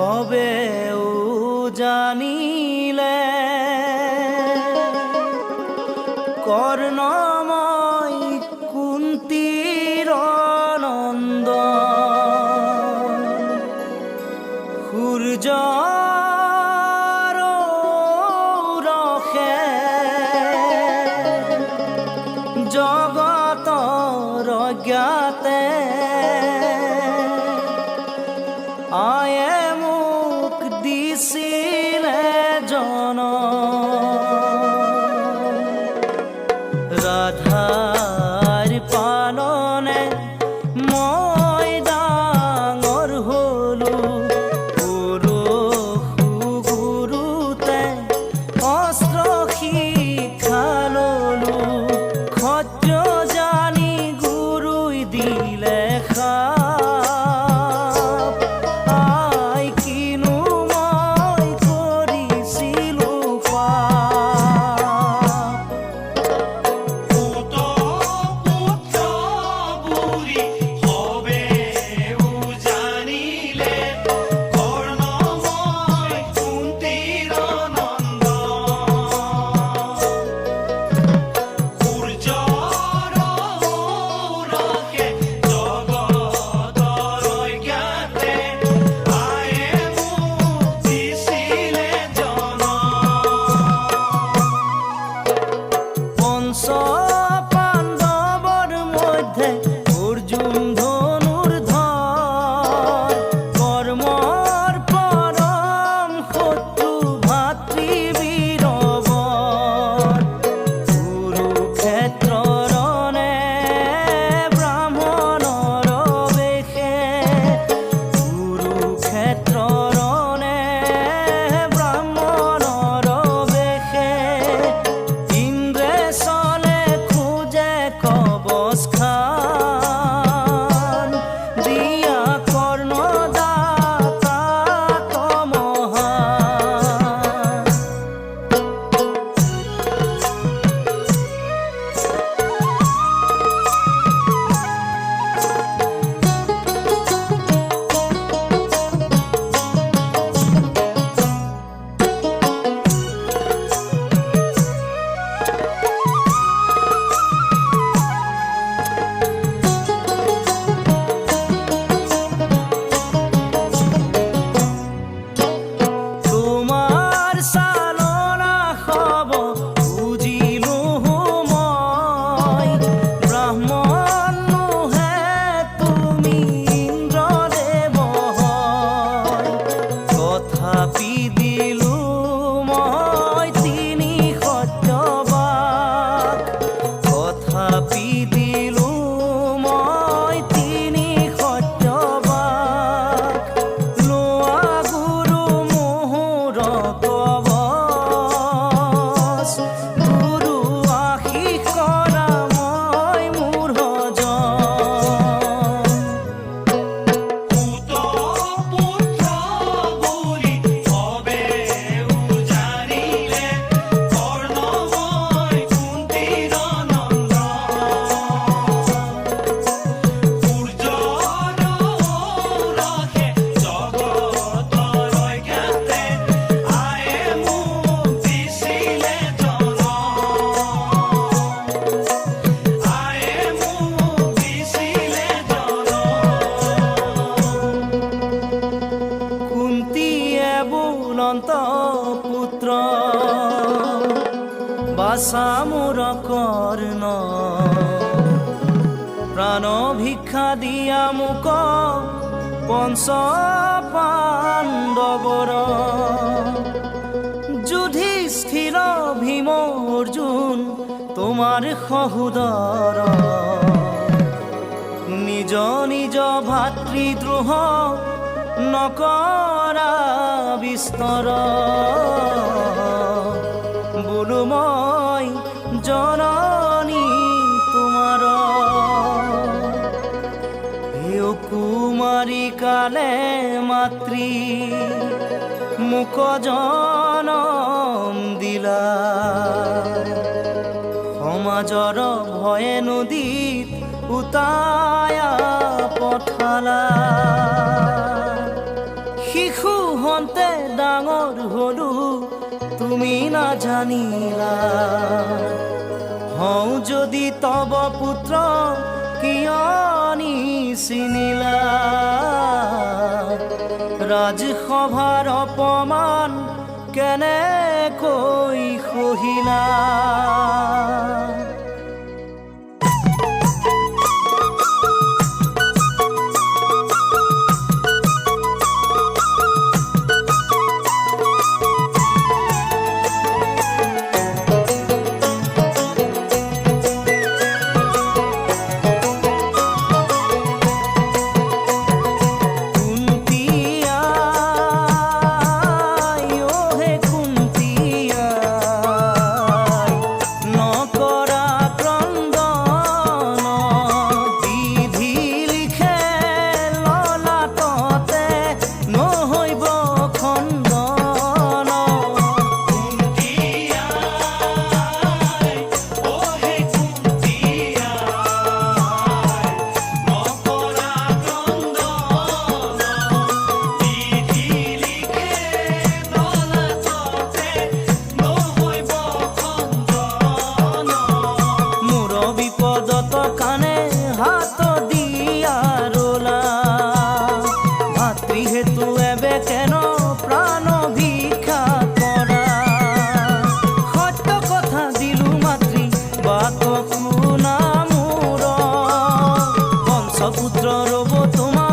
হবেও জানিলে কৰ্ণময় কুন্তীৰ নন্দ সূৰ্যৰ ৰখে জগতৰ জ্ঞাতে আয়ে মোক দিছিলে জন ৰাধাৰ পালনে মই ডাঙৰ হলো গুৰুতে অস্ত্ৰ শিক্ষা ললো ক্ষত্ৰিয় জানি গুৰুই দিলে পাণ্ডৱৰ মধ্যে অৰ্জুন ধনুৰ্ধৰ কৰ্মৰ পৰম শত্ৰু ভাতৃবীৰবৰ কুৰুক্ষেত্ৰৰণে ব্ৰাহ্মণৰ বেশে কুৰুক্ষেত্ৰৰণে ব্ৰাহ্মণৰ বেশে দিয়া কৰ্ণদাতা তমহান পুত্ৰ বাসা মোৰ কৰ্ণ প্ৰাণ ভিক্ষা দিয়া মুক পঞ্চ পাণ্ডৱৰ যুধিষ্ঠিৰ ভীম অৰ্জুন তোমাৰ সহোদৰ নিজ নিজ ভাতৃদ্ৰোহ নকৰা বিস্তৰ বোলো মই জননী তোমাৰ হে কুমাৰী কালে মাতৃ মুক জনম দিলা সমাজৰ ভয়ে নদীত উতায়া পঠালা শিশু জানিলা হওঁ যদি তব পুত্ৰ কিয় নিচিনিলা ৰাজসভাৰ অপমান কেনেকৈ সহিলা কানে হাত দিয়া রোলা ভাতৃহেতু এবে কেন প্রাণ ভিক্ষা করা সত্য কথা দিলু মাতৃ বাত শুনা মোর বংশপুত্ৰ ৰব তোমাৰ